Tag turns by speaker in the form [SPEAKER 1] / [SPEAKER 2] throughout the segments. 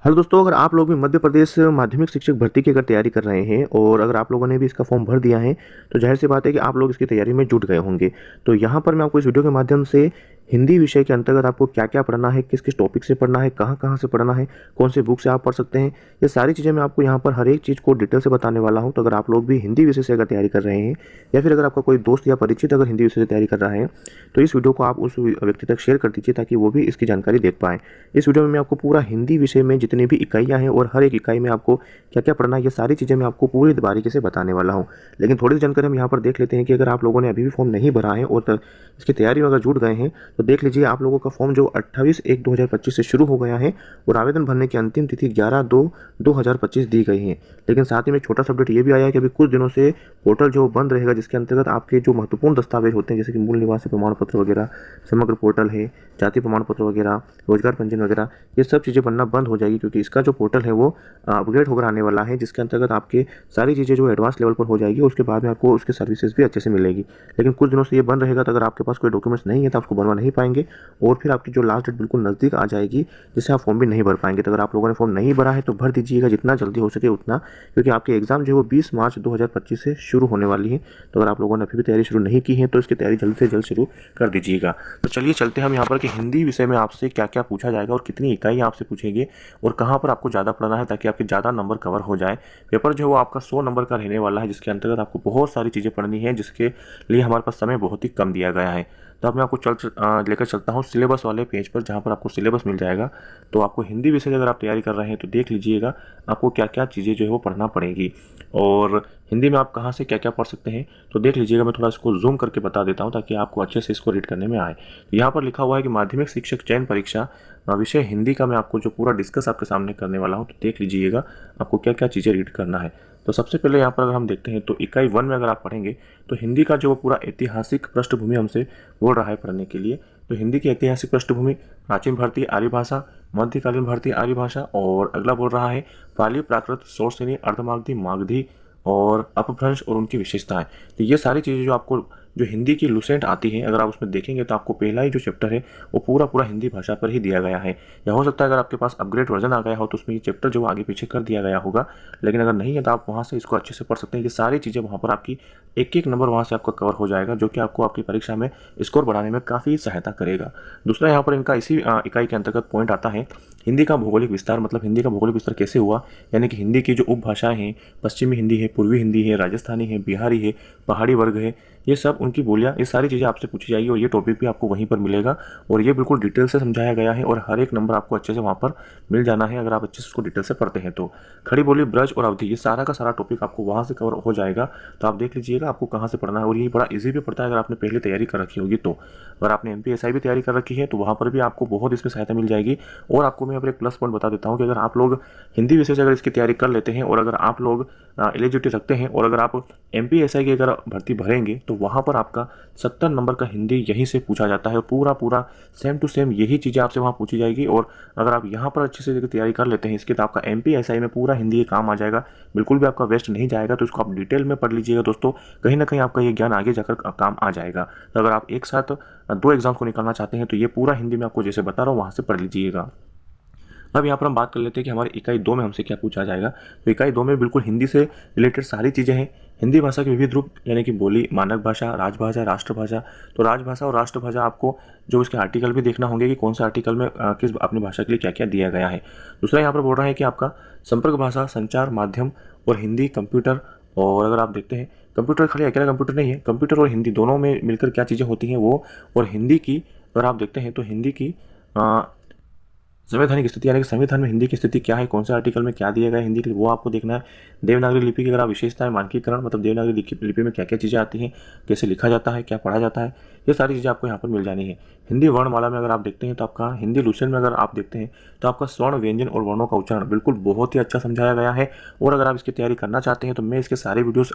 [SPEAKER 1] Hello दोस्तों, अगर आप लोग भी मध्य प्रदेश माध्यमिक शिक्षक भर्ती की अगर तैयारी कर रहे हैं और अगर आप लोगों ने भी इसका फॉर्म भर दिया है तो जाहिर सी बात है कि आप लोग इसकी तैयारी में जुट गए होंगे। तो यहाँ पर मैं आपको इस वीडियो के माध्यम से हिंदी विषय के अंतर्गत आपको क्या क्या पढ़ना है, किस किस टॉपिक से पढ़ना है, कहाँ कहाँ से पढ़ना है, कौन से बुक से आप पढ़ सकते हैं, ये सारी चीज़ें मैं आपको यहाँ पर हर एक चीज़ को डिटेल से बताने वाला हूँ। तो अगर आप लोग भी हिंदी विषय से अगर तैयारी कर रहे हैं या फिर अगर आपका कोई दोस्त या परिचित अगर हिंदी विषय से तैयारी कर रहा है तो इस वीडियो को आप उस व्यक्ति तक शेयर कर दीजिए ताकि वो भी इसकी जानकारी देख पाएँ। इस वीडियो में मैं आपको पूरा हिंदी विषय में जितनी भी इकाइयाँ हैं और हर एक इकाई में आपको क्या क्या पढ़ना है, ये सारी चीज़ें मैं आपको पूरी बारीकी से बताने वाला हूँ। लेकिन थोड़ी सी जानकारी हम यहाँ पर देख लेते हैं कि अगर आप लोगों ने अभी भी फॉर्म नहीं भरा है और इसकी तैयारी में अगर जुट गए हैं तो देख लीजिए, आप लोगों का फॉर्म जो 28/1/2025 से शुरू हो गया है और आवेदन भरने की अंतिम तिथि 11/2/2025 दी गई है। लेकिन साथ ही में एक छोटा सा अपडेट ये भी आया है कि अभी कुछ दिनों से पोर्टल जो बंद रहेगा, जिसके अंतर्गत आपके जो महत्वपूर्ण दस्तावेज होते हैं जैसे कि मूल निवासी प्रमाण पत्र वगैरह, समग्र पोर्टल है, जाति प्रमाण पत्र वगैरह, रोजगार पंजीयन वगैरह, ये सब चीज़ें बनना बंद हो जाएगी क्योंकि इसका जो पोर्टल है वो अपग्रेड होकर आने वाला है, जिसके अंतर्गत आपके सारी चीज़ें जो एडवांस लेवल पर हो जाएगी। उसके बाद में आपको उसकी सर्विसेज भी अच्छे से मिलेगी। लेकिन कुछ दिनों से ये बंद रहेगा, तो अगर आपके पास कोई डॉक्यूमेंट्स नहीं है तो आपको बनवा नहीं पाएंगे और फिर आपकी जो लास्ट डेट बिल्कुल नज़दीक आ जाएगी जिससे आप फॉर्म भी नहीं भर पाएंगे। तो अगर आप लोगों ने फॉर्म नहीं भरा है तो भर दीजिएगा जितना जल्दी हो सके उतना, क्योंकि आपकी एग्जाम जो है वो 20 मार्च 2025 से शुरू होने वाली है। तो अगर आप लोगों ने अभी भी तैयारी शुरू नहीं की है तो इसकी तैयारी जल्द से जल्द शुरू कर दीजिएगा। तो चलिए चलते हैं हम यहाँ पर कि हिंदी विषय में आपसे क्या क्या पूछा जाएगा और कितनी इकाई आपसे पूछेंगे और कहाँ पर आपको ज़्यादा पढ़ना है ताकि आपके ज़्यादा नंबर कवर हो जाए। पेपर जो है वो आपका 100 नंबर का रहने वाला है, जिसके अंतर्गत आपको बहुत सारी चीज़ें पढ़नी है, जिसके लिए हमारे पास समय बहुत ही कम दिया गया है। तो अब मैं आपको लेकर चलता हूँ सिलेबस वाले पेज पर, जहाँ पर आपको सिलेबस मिल जाएगा। तो आपको हिंदी विषय अगर आप तैयारी कर रहे हैं तो देख लीजिएगा आपको क्या क्या चीज़ें जो है वो पढ़ना पड़ेगी और हिंदी में आप कहाँ से क्या क्या पढ़ सकते हैं। तो देख लीजिएगा, मैं थोड़ा इसको जूम करके बता देता हूँ ताकि आपको अच्छे से इसको रीड करने में आए। तो यहाँ पर लिखा हुआ है कि माध्यमिक शिक्षक चयन परीक्षा विषय हिंदी का मैं आपको जो पूरा डिस्कस आपके सामने करने वाला हूँ। तो देख लीजिएगा आपको क्या क्या चीज़ें रीड करना है। तो सबसे पहले यहाँ पर अगर हम देखते हैं तो इकाई 1 में अगर आप पढ़ेंगे तो हिंदी का जो पूरा ऐतिहासिक पृष्ठभूमि हमसे बोल रहा है पढ़ने के लिए। तो हिंदी की ऐतिहासिक पृष्ठभूमि, प्राचीन भारतीय आर्य भाषा, मध्यकालीन भारतीय आर्य भाषा, और अगला बोल रहा है पाली, प्राकृत, शौरसेनी, अर्धमागधी, मागधी और अपभ्रंश और उनकी विशेषताएं। तो ये सारी चीज़ें जो आपको जो हिंदी की लुसेंट आती है, अगर आप उसमें देखेंगे तो आपको पहला ही जो चैप्टर है वो पूरा हिंदी भाषा पर ही दिया गया है। या हो सकता है अगर आपके पास अपग्रेड वर्जन आ गया हो तो उसमें ये चैप्टर जो आगे पीछे कर दिया गया होगा, लेकिन अगर नहीं है तो आप वहाँ से इसको अच्छे से पढ़ सकते हैं। ये सारी चीज़ें वहाँ पर आपकी एक नंबर वहाँ से आपका कवर हो जाएगा, जो कि आपको आपकी परीक्षा में स्कोर बढ़ाने में काफ़ी सहायता करेगा। दूसरा यहाँ पर इनका इसी इकाई के अंतर्गत पॉइंट आता है हिंदी का भौगोलिक विस्तार, मतलब हिंदी का भौगोलिक विस्तार कैसे हुआ, यानी कि हिंदी की जो उपभाषाएं हैं, पश्चिमी हिंदी है, पूर्वी हिंदी है, राजस्थानी है, बिहारी है, पहाड़ी वर्ग है, ये सब उनकी बोलियाँ, ये सारी चीज़ें आपसे पूछी जाएगी और ये टॉपिक भी आपको वहीं पर मिलेगा और ये बिल्कुल डिटेल से समझाया गया है और हर एक नंबर आपको अच्छे से वहाँ पर मिल जाना है अगर आप अच्छे से उसको डिटेल से पढ़ते हैं। तो खड़ी बोली, ब्रज और अवधि, ये सारा का सारा टॉपिक आपको वहाँ से कवर हो जाएगा। तो आप देख लीजिएगा आपको कहाँ से पढ़ना है और ये बड़ा ईजी भी पड़ता है अगर आपने पहले तैयारी कर रखी होगी। तो अगर आपने MPSI भी तैयारी कर रखी है तो वहाँ पर भी आपको बहुत इसमें सहायता मिल जाएगी। और आपको मैं अब एक प्लस पॉइंट बता देता हूँ कि अगर आप लोग हिंदी विषय से अगर इसकी तैयारी कर लेते हैं और अगर आप लोग एलिजिबिलिटी रखते हैं और अगर आप MPSI की अगर भर्ती भरेंगे तो वहाँ पर आपका 70 नंबर का हिंदी यहीं से पूछा जाता है। पूरा सेम टू सेम यही चीज़ें आपसे वहाँ पूछी जाएगी और अगर आप यहाँ पर अच्छे से तैयारी कर लेते हैं इसके तो आपका MPSI में पूरा हिंदी का काम आ जाएगा, बिल्कुल भी आपका वेस्ट नहीं जाएगा। तो इसको आप डिटेल में पढ़ लीजिएगा दोस्तों, कहीं ना कहीं आपका ये ज्ञान आगे जाकर काम आ जाएगा। तो अगर आप एक साथ 2 एग्जाम को निकालना चाहते हैं तो ये पूरा हिंदी में आपको जैसे बता रहा हूँ वहाँ से पढ़ लीजिएगा। अब यहाँ पर हम बात कर लेते हैं कि हमारी इकाई 2 में हमसे क्या पूछा जाएगा। तो इकाई 2 में बिल्कुल हिंदी से रिलेटेड सारी चीज़ें हैं। हिंदी भाषा के विविध रूप, यानी कि बोली, मानक भाषा, राजभाषा, राष्ट्रभाषा। तो राजभाषा और राष्ट्रभाषा आपको जो उसके आर्टिकल भी देखना होंगे कि कौन सा आर्टिकल में किस अपनी भाषा के लिए क्या क्या दिया गया है। दूसरा यहाँ पर बोल रहा है कि आपका संपर्क भाषा, संचार माध्यम और हिंदी, कंप्यूटर। और अगर आप देखते हैं कंप्यूटर खाली अकेला कंप्यूटर नहीं है, कंप्यूटर और हिंदी दोनों में मिलकर क्या चीज़ें होती हैं वो, और हिंदी की अगर आप देखते हैं तो हिंदी की संवैधानिक स्थिति, यानी कि संविधान में हिंदी की स्थिति क्या है, कौन से आर्टिकल में क्या दिया गया है हिंदी के लिए, वो आपको देखना है। देवनागरी लिपि की अगर आप विशेषताएं, मानकीकरण, मतलब देवनागरी लिपि में क्या क्या चीज़ें आती हैं, कैसे लिखा जाता है, क्या पढ़ा जाता है, ये सारी चीज़ें आपको यहाँ पर मिल जानी है। हिंदी वर्णमाला में अगर आप देखते हैं तो आपका हिंदी लुसेंट में अगर आप देखते हैं तो आपका स्वर्ण, व्यंजन और वर्णों का उच्चारण बिल्कुल बहुत ही अच्छा समझाया गया है। और अगर आप इसकी तैयारी करना चाहते हैं तो मैं इसके सारे वीडियोस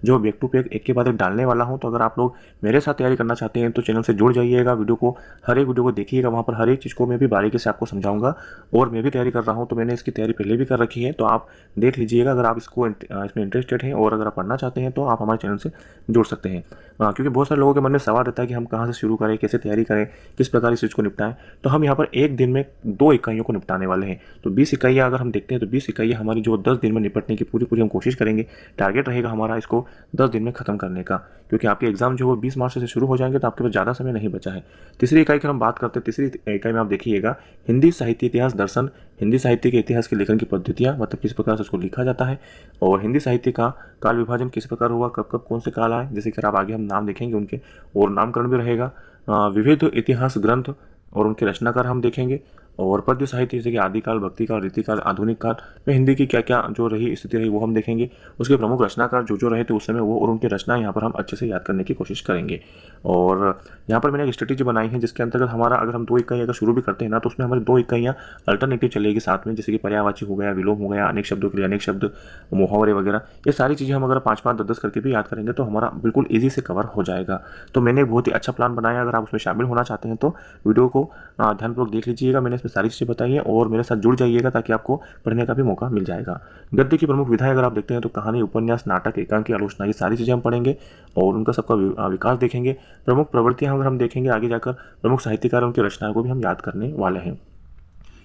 [SPEAKER 1] जो बैक टू बैक एक के बाद एक डालने वाला हूँ। तो अगर आप लोग मेरे साथ तैयारी करना चाहते हैं तो चैनल से जुड़ जाइएगा, वीडियो को हर एक वीडियो को देखिएगा, वहाँ पर हर एक चीज़ को मैं भी बारीकी से आपको समझाऊंगा। जाऊँगा और मैं भी तैयारी कर रहा हूँ, तो मैंने इसकी तैयारी पहले भी कर रखी है, तो आप देख लीजिएगा। अगर आप इसमें इंटरेस्टेड हैं और अगर आप पढ़ना चाहते हैं तो आप हमारे चैनल से जुड़ सकते हैं। क्योंकि बहुत सारे लोगों के मन में सवाल रहता है कि हम कहाँ से शुरू करें, कैसे तैयारी करें, किस प्रकार इस चीज़ को निपटाएं। तो हम यहाँ पर एक दिन में 2 इकाइयों को निपटाने वाले हैं। तो 20 इकाइयाँ अगर हम देखते हैं तो 20 इकाइयाँ हमारी जो 10 दिन में निपटने की पूरी हम कोशिश करेंगे। टारगेट रहेगा हमारा इसको 10 दिन में ख़त्म करने का, क्योंकि आपके एग्जाम जो वो 20 मार्च से शुरू हो जाएंगे, तो आपके पास ज़्यादा समय नहीं बचा है। तीसरी इकाई की हम बात करते हैं। तीसरी इकाई में आप देखिएगा हिंदी साहित्य इतिहास दर्शन, हिंदी साहित्य के इतिहास के लेखन की पद्धतियाँ, मतलब किस प्रकार से उसको लिखा जाता है, और हिंदी साहित्य का काल विभाजन किस प्रकार हुआ, कब कब कौन से काल आए, जैसे कि आप आगे हम नाम देखेंगे उनके, और नामकरण भी रहेगा। विविध इतिहास ग्रंथ और उनके रचनाकार हम देखेंगे, और पद्य साहित्य जैसे कि आदिकाल, भक्तिकाल, रीतिकाल, आधुनिक काल में हिंदी की क्या क्या जो रही स्थिति रही वो हम देखेंगे। उसके प्रमुख रचनाकार जो रहे थे उस समय वो और उनकी रचना यहाँ पर हम अच्छे से याद करने की कोशिश करेंगे। और यहाँ पर मैंने एक स्ट्रेटेजी बनाई है जिसके अंतर्गत हमारा अगर हम 2 इकाई अगर शुरू भी करते हैं ना, तो उसमें हमारी 2 इकाइयाँ अल्टरनेटिव चलेगी साथ में, जैसे कि पर्यायवाची हो गया, विलोम हो गया, अनेक शब्दों के लिए अनेक शब्द, मुहावरे वगैरह। ये सारी चीज़ें हम अगर 5-5, 10-10 करके भी याद करेंगे तो हमारा बिल्कुल ईजी से कवर हो जाएगा। तो मैंने बहुत ही अच्छा प्लान बनाया। अगर आप उसमें शामिल होना चाहते हैं तो वीडियो को ध्यानपूर्वक देख लीजिएगा। मैंने इसमें सारी चीज़ें बताई हैं और मेरे साथ जुड़ जाइएगा ताकि आपको पढ़ने का भी मौका मिल जाएगा। गद्य की प्रमुख विधाएं अगर आप देखते हैं तो कहानी, उपन्यास, नाटक, एकांकी, आलोचना, ये सारी चीज़ें हम पढ़ेंगे और उनका सबका विकास देखेंगे। प्रमुख प्रवृत्तियां अगर हम देखेंगे आगे जाकर, प्रमुख साहित्यकार उनकी रचनाओं को भी हम याद करने वाले हैं।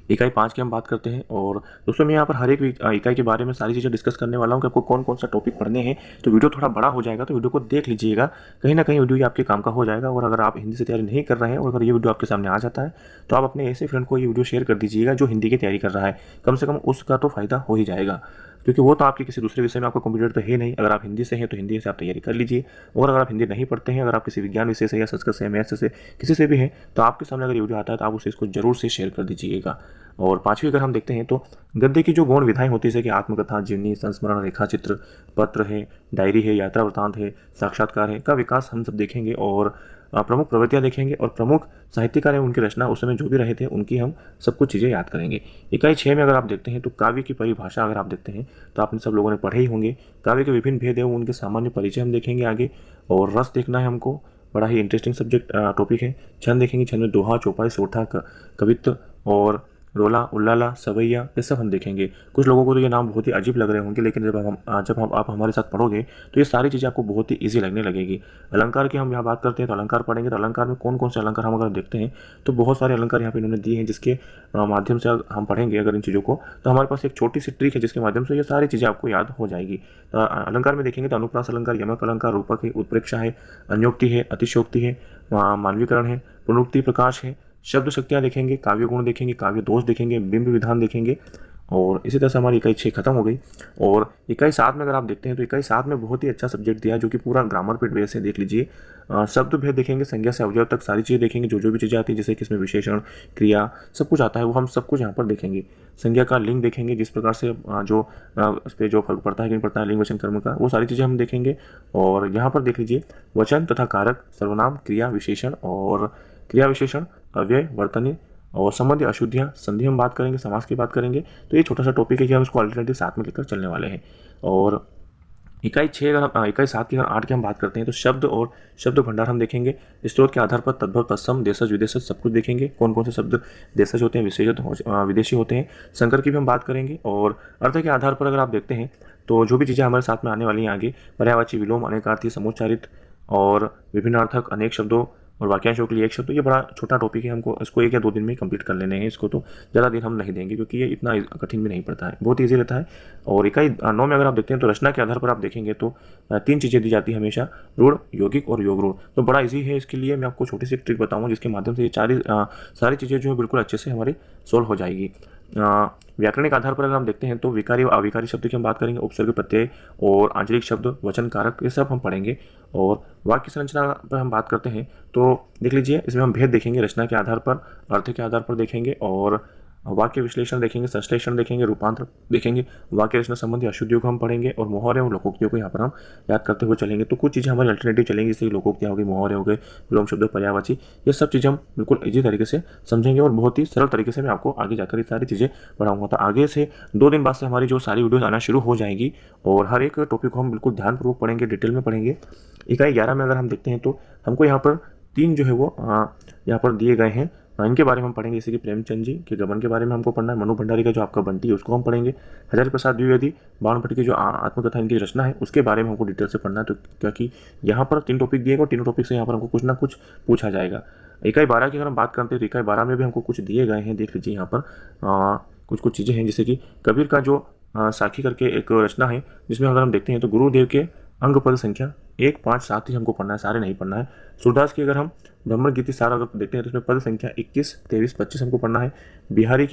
[SPEAKER 1] इकाई 5 की हम बात करते हैं और दोस्तों मैं यहाँ पर हर एक इकाई के बारे में सारी चीज़ें डिस्कस करने वाला हूँ कि आपको कौन कौन सा टॉपिक पढ़ने हैं। तो वीडियो थोड़ा बड़ा हो जाएगा, तो वीडियो को देख लीजिएगा, कहीं ना कहीं वीडियो ये आपके काम का हो जाएगा। और अगर आप हिंदी से तैयारी नहीं कर रहे हैं और अगर ये वीडियो आपके सामने आ जाता है तो आप अपने ऐसे फ्रेंड को ये वीडियो शेयर कर दीजिएगा जो हिंदी की तैयारी कर रहा है, कम से कम उसका तो फायदा हो ही जाएगा, क्योंकि वो तो आपके किसी दूसरे विषय में आपका कंप्यूटर तो है नहीं। अगर आप हिंदी से हैं तो हिंदी से आप तैयारी कर लीजिए, और अगर आप हिंदी नहीं पढ़ते हैं, अगर आप किसी विज्ञान विषय से या संस्कृत से, मैथ्स से, किसी से भी हैं, तो आपके सामने अगर ये वीडियो आता है तो आप उसे इसको जरूर से शेयर कर दीजिएगा। और 5वीं अगर हम देखते हैं तो गद्य की जो गौण विधाएं होती है जैसे कि आत्मकथा, जीवनी, संस्मरण, रेखाचित्र, पत्र है, डायरी है, यात्रा वृत्तांत है, साक्षात्कार है, का विकास हम सब देखेंगे। और प्रमुख प्रवृत्तियां देखेंगे और प्रमुख साहित्यकार हैं उनकी रचना उस समय जो भी रहे थे उनकी हम सब कुछ चीज़ें याद करेंगे। इकाई 6 में अगर आप देखते हैं तो काव्य की परिभाषा अगर आप देखते हैं तो आपने सब लोगों ने पढ़े ही होंगे। काव्य के विभिन्न भेद है, उनके सामान्य परिचय हम देखेंगे आगे। और रस देखना है हमको, बड़ा ही इंटरेस्टिंग सब्जेक्ट टॉपिक है। छंद देखेंगे, छंद में दोहा, चौपाई, सोठा, कवित्व और रोला, उल्लाला, सवैया, ये सब हम देखेंगे। कुछ लोगों को तो ये नाम बहुत ही अजीब लग रहे होंगे, लेकिन जब आप हमारे साथ पढ़ोगे तो ये सारी चीज़ें आपको बहुत ही इजी लगने लगेगी। अलंकार की हम यहाँ बात करते हैं तो अलंकार पढ़ेंगे, तो अलंकार में कौन कौन से अलंकार हम अगर देखते हैं तो बहुत सारे अलंकार यहाँ पे इन्होंने दिए हैं, जिसके माध्यम से हम पढ़ेंगे अगर इन चीज़ों को, तो हमारे पास एक छोटी सी ट्रिक है जिसके माध्यम से ये सारी चीज़ें आपको याद हो जाएगी। अलंकार में देखेंगे तो अनुप्रास अलंकार, यमक अलंकार, रूपक है, उत्प्रेक्षा है, अन्योक्ति है, अतिशोक्ति है, मानवीकरण है, पुनरुक्ति, प्रकाश है, शब्द शक्तियाँ देखेंगे, काव्य गुण देखेंगे, काव्य दोष देखेंगे, बिंब विधान देखेंगे। और इसी तरह से हमारी इकाई 6 खत्म हो गई। और इकाई 7 में अगर आप देखते हैं तो इकाई 7 में बहुत ही अच्छा सब्जेक्ट दिया है जो कि पूरा ग्रामर पे बेस है। देख लीजिए, शब्द भेद देखेंगे, संज्ञा से अवयव तक सारी चीज़ें देखेंगे, जो भी चीज़ें आती है जैसे कि इसमें विशेषण, क्रिया, सब कुछ आता है वो हम सब कुछ यहाँ पर देखेंगे। संज्ञा का लिंग देखेंगे, जिस प्रकार से जो उस पर जो फर्क पड़ता है कि नहीं पड़ता है लिंग वचन कर्म का, वो सारी चीज़ें हम देखेंगे। और यहाँ पर देख लीजिए वचन तथा कारक, सर्वनाम, क्रिया विशेषण और क्रिया विशेषण, अव्यय, वर्तनी और संबंधी अशुद्धियाँ, संधि हम बात करेंगे, समास की बात करेंगे। तो ये छोटा सा टॉपिक है कि हम इसको अल्टरनेटिव साथ में लेकर चलने वाले हैं। और इकाई 7 की अगर 8 की हम बात करते हैं तो शब्द और शब्द भंडार हम देखेंगे। स्रोत के आधार पर तद्भव, तत्सम, देशज, विदेशज सब कुछ देखेंगे, कौन कौन से शब्द देशज होते हैं, विदेशी होते हैं। संकर की भी हम बात करेंगे। और अर्थ के आधार पर अगर आप देखते हैं तो जो भी चीज़ें हमारे साथ में आने वाली हैं आगे, पर्यायवाची, विलोम, अनेकार्थी, समुच्चारित और विभिन्न अर्थक, अनेक शब्दों और वाक्यांशों के लिए एक शब्द, ये बड़ा छोटा टॉपिक है, हमको इसको 1 या 2 दिन में कंप्लीट कर लेने हैं। इसको तो ज़्यादा दिन हम नहीं देंगे क्योंकि ये इतना कठिन भी नहीं पड़ता है, बहुत ईजी रहता है। और इकाई 9 में अगर आप देखते हैं तो रचना के आधार पर आप देखेंगे तो 3 चीज़ें दी जाती है हमेशा, रूढ़, यौगिक और योग रूढ़। तो बड़ा ईजी है, इसके लिए मैं आपको छोटी सी एक ट्रिक बताऊँगा जिसके माध्यम से ये सारी चीज़ें जो है बिल्कुल अच्छे से हमारी सोल्व हो जाएगी। व्याकरणिक आधार पर अगर हम देखते हैं तो विकारी और अविकारी शब्द की हम बात करेंगे, उपसर्ग, प्रत्यय और आंचलिक शब्द, वचन, कारक, ये सब हम पढ़ेंगे। और वाक्य संरचना पर हम बात करते हैं तो देख लीजिए, इसमें हम भेद देखेंगे, रचना के आधार पर, अर्थ के आधार पर देखेंगे, और वाक्य विश्लेषण देखेंगे, संश्लेषण देखेंगे, रूपांतर देखेंगे, वाक्य रचना संबंधी अशुद्धियों को हम पढ़ेंगे और मुहावरे और लोकोक्तियों को यहाँ पर हम याद करते हुए चलेंगे। तो कुछ चीज़ें हमारी अल्टरनेटिव चलेंगी, जैसे लोकोक्तियाँ हो गई, मुहावरे हो गए, विलोम शब्द, पर्यायवाची, ये सब चीज़ें हम बिल्कुल ईजी तरीके से समझेंगे और बहुत ही सरल तरीके से मैं आपको आगे जाकर ये सारी चीज़ें पढ़ाऊँगा। तो आगे से 2 दिन बाद से हमारी जो सारी वीडियोज़ आना शुरू हो जाएंगी और हर एक टॉपिक को हम बिल्कुल ध्यानपूर्वक पढ़ेंगे, डिटेल में पढ़ेंगे। इकाई 11 में अगर हम देखते हैं तो हमको यहाँ पर 3 जो है वो यहाँ पर दिए गए हैं इनके बारे में हम पढ़ेंगे, जैसे कि प्रेमचंद जी के गबन के बारे में हमको पढ़ना है, मनु भंडारी का जो आपका बंटी है उसको हम पढ़ेंगे, हजारी प्रसाद द्विवेदी बाण भट्ट की जो आत्मकथा इनकी रचना है उसके बारे में हमको डिटेल से पढ़ना है। तो क्योंकि यहाँ पर 3 टॉपिक दिए गए और तीनों टॉपिक से यहाँ पर हमको कुछ ना कुछ पूछा जाएगा। इकाई 12 की अगर हम बात करते हैं तो इकाई 12 में भी हमको कुछ दिए गए हैं, देख लीजिए यहाँ पर कुछ कुछ चीज़ें हैं, जैसे कि कबीर का जो साखी करके एक रचना है जिसमें अगर हम देखते हैं तो गुरुदेव के अंग पद संख्या 1, 5, 7 ही हमको पढ़ना है, सारे नहीं पढ़ना है। सूरदास की अगर हम ब्रह्मण गीति सारा अगर देखते हैं तो उसमें पद संख्या 21, 23, 25 हमको पढ़ना है। बिहारी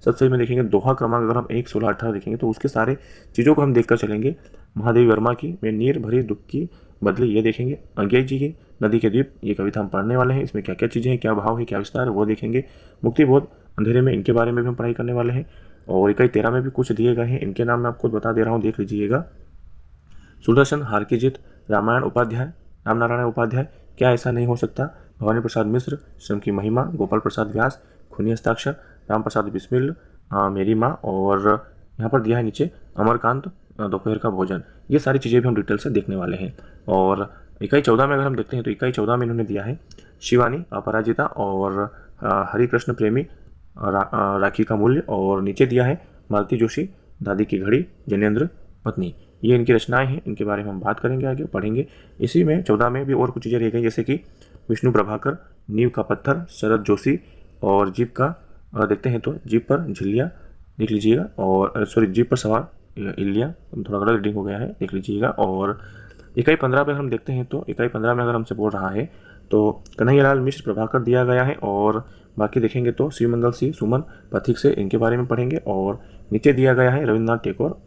[SPEAKER 1] सत्सई में देखेंगे दोहा क्रमांक अगर हम 1, 16, 18 देखेंगे तो उसके सारे चीज़ों को हम देखकर चलेंगे। महादेवी वर्मा की मैं नीर भरी दुख की बदले ये देखेंगे। अंग्रेज जी की नदी के द्वीप ये कविता हम पढ़ने वाले हैं, इसमें क्या क्या चीज़ें हैं, क्या भाव है, क्या विस्तार है वो देखेंगे। मुक्तिबोध अंधेरे में इनके बारे में भी हम पढ़ाई करने वाले हैं। और इकाई 13 में भी कुछ दिए गए हैं, इनके नाम मैं आपको बता दे रहा हूँ, देख लीजिएगा। सुदर्शन हार की जीत, रामायण उपाध्याय, रामनारायण उपाध्याय, क्या ऐसा नहीं हो सकता, भवानी प्रसाद मिश्र, श्रम की महिमा, गोपाल प्रसाद व्यास, खूनी हस्ताक्षर, राम प्रसाद बिस्मिल, मेरी माँ, और यहाँ पर दिया है नीचे अमरकांत दोपहर का भोजन। ये सारी चीज़ें भी हम डिटेल से देखने वाले हैं। और इकाई 14 में अगर हम देखते हैं तो इकाई 14 में इन्होंने दिया है शिवानी अपराजिता और हरि कृष्ण प्रेमी, राखी का मूल्य, और नीचे दिया है मालती जोशी, दादी की घड़ी, जैनेन्द्र पत्नी। ये इनकी रचनाएं हैं, इनके बारे में हम बात करेंगे, आगे पढ़ेंगे। इसी में 14 में भी और कुछ चीज़ें रह गई, जैसे कि विष्णु प्रभाकर, नींव का पत्थर, शरद जोशी, और जीप का देखते हैं तो जीप पर झिल्लिया देख लीजिएगा, और सॉरी जीप पर सवार इलिया, थोड़ा गलत रीडिंग हो गया है, देख लीजिएगा। और इकाई 15 में हम देखते हैं तो इकाई 15 में अगर हमसे बोल रहा है तो कन्हैयालाल मिश्र प्रभाकर दिया गया है, और बाकी देखेंगे तो शिवमंगल सिंह सुमन पथिक से इनके बारे में पढ़ेंगे। और नीचे दिया गया है रविन्द्रनाथ टैगोर,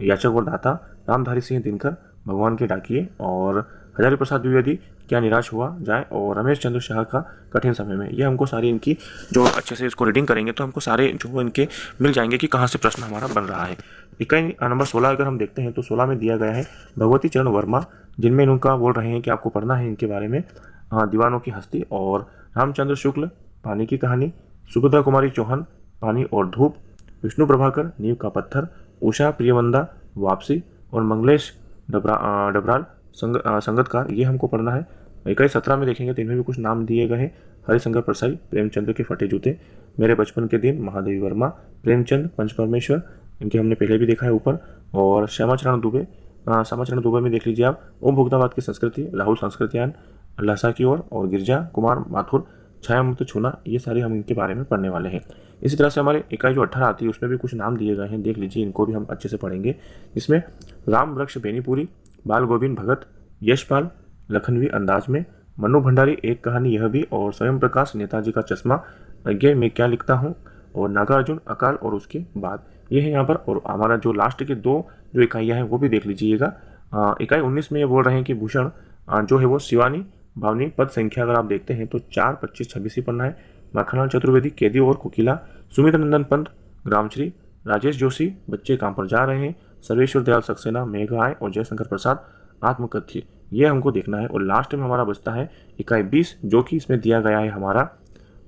[SPEAKER 1] याचक और दाता, रामधारी सिंह दिनकर, भगवान के डाकिए, और हजारी प्रसाद द्विवेदी क्या निराश हुआ जाए, और रमेश चंद्र शाह का कठिन समय में। ये हमको सारी इनकी जो अच्छे से इसको रीडिंग करेंगे तो हमको सारे जो इनके मिल जाएंगे कि कहाँ से प्रश्न हमारा बन रहा है। इकाई नंबर 16 अगर हम देखते हैं तो 16 में दिया गया है भगवती चरण वर्मा, जिनमें इनका बोल रहे हैं कि आपको पढ़ना है इनके बारे में, दीवानों की हस्ती, और रामचंद्र शुक्ल, पानी की कहानी, सुभद्रा कुमारी चौहान, पानी और धूप, विष्णु प्रभाकर, नींव का पत्थर, उषा प्रियवंदा, वापसी, और मंगलेश डबराल संगतकार, ये हमको पढ़ना है। इकाई 17 में देखेंगे तो इनमें भी कुछ नाम दिए गए हैं, हरिशंकर परसाई, प्रेमचंद के फटे जूते, मेरे बचपन के दिन, महादेवी वर्मा, प्रेमचंद, पंच परमेश्वर, इनके हमने पहले भी देखा है ऊपर, और श्यामाचरण दुबे में देख लीजिए आप, ओम भुगताबाद की संस्कृति, राहुल संस्कृतियान, लहसा की ओर, और गिरजा कुमार माथुर, छाया मुक्त छूना, ये सारे हम इनके बारे में पढ़ने वाले हैं। इसी तरह से हमारे इकाई जो 18 आती है उसमें भी कुछ नाम दिए गए हैं, देख लीजिए, इनको भी हम अच्छे से पढ़ेंगे। इसमें राम वृक्ष बेनीपुरी, बाल गोविंद भगत, यशपाल, लखनवी अंदाज में, मनु भंडारी एक कहानी यह भी, और स्वयं प्रकाश, नेताजी का चश्मा, अज्ञे मैं क्या लिखता हूँ, और नागार्जुन, अकाल और उसके बाद, ये है यहाँ पर। और हमारा जो लास्ट के 2 जो इकाइयाँ हैं वो भी देख लीजिएगा। इकाई 19 में ये बोल रहे हैं कि भूषण जो है वो शिवानी भावनी, पद संख्या अगर आप देखते हैं तो 4, 25, 26 ही पढ़ना है। माखनलाल चतुर्वेदी, कैदी और कोकिला, सुमित नंदन पंत, ग्रामश्री, राजेश जोशी, बच्चे काम पर जा रहे हैं, सर्वेश्वर दयाल सक्सेना, मेघाय, और जयशंकर प्रसाद, आत्मकथ्य, ये हमको देखना है। और लास्ट में हमारा बचता है इकाई 20, जो कि इसमें दिया गया है हमारा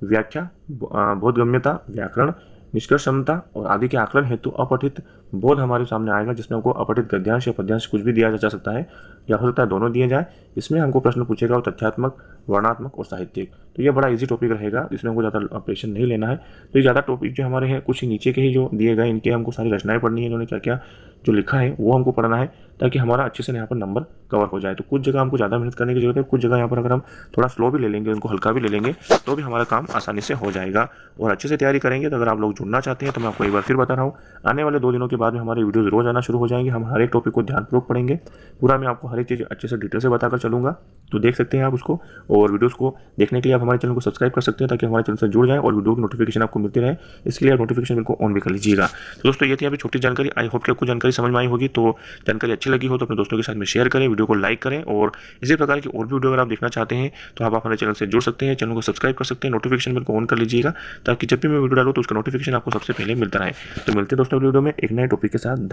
[SPEAKER 1] व्याख्या, बोधगम्यता, व्याकरण, निष्कर्ष क्षमता और आदि के आकलन हेतु अपठित बोध हमारे सामने आएगा, जिसमें हमको अपठित गद्यांश या पद्यांश कुछ भी दिया जा सकता है, या हो सकता है दोनों दिए जाए। इसमें हमको प्रश्न पूछेगा और तथ्यात्मक, वर्णात्मक और साहित्यिक। तो ये बड़ा इजी टॉपिक रहेगा, इसमें हमको ज़्यादा प्रेशर नहीं लेना है। तो ये ज़्यादा टॉपिक जो हमारे हैं कुछ नीचे के ही जो दिए गए, इनके हमको सारी रचनाएं पढ़नी है, इन्होंने क्या क्या जो लिखा है वो हमको पढ़ना है, ताकि हमारा अच्छे से यहाँ पर नंबर कवर हो जाए। तो कुछ जगह हमको ज़्यादा मेहनत करने की जरूरत है, कुछ जगह यहाँ पर अगर हम थोड़ा स्लो भी ले लेंगे, उनको हल्का भी ले लेंगे, तो भी हमारा काम आसानी से हो जाएगा और अच्छे से तैयारी करेंगे। तो अगर आप लोग जुड़ना चाहते हैं तो मैं आपको एक बार फिर बता रहा हूँ, आने वाले 2 दिनों के बाद में हमारे वीडियोज़ रोज आना शुरू हो जाएंगे। हम हर एक टॉपिक को ध्यानपूर्वक पढ़ेंगे, पूरा मैं आपको हर एक चीज़ अच्छे से डिटेल से बताकर चलूँगा, तो देख सकते हैं आप उसको। और वीडियोज़ को देखने के लिए आप हमारे चैनल को सब्सक्राइब कर सकते हैं, ताकि हमारे चैनल से जुड़ जाएं और वीडियो की नोटिफिकेशन आपको मिलती रहे। इसके लिए आप नोटिफिकेशन बिल को ऑन भी कर लीजिएगा। तो दोस्तों ये थी अभी छोटी जानकारी, आई होप कि आपको जानकारी समझ में आई होगी। तो जानकारी अच्छी लगी हो तो अपने दोस्तों के साथ में शेयर करें, वीडियो को लाइक करें, और इसी प्रकार की और भी वीडियो अगर आप देखना चाहते हैं तो आप हमारे चैनल से जुड़ सकते हैं, चैनल को सब्सक्राइब कर सकते हैं, नोटिफिकेशन बिल को ऑन कर लीजिएगा, ताकि जब भी मैं वीडियो डालूँ तो उसका नोटिफिकेशन आपको सबसे पहले मिलता रहे। तो मिलते हैं दोस्तों वीडियो में एक नए टॉपिक के साथ।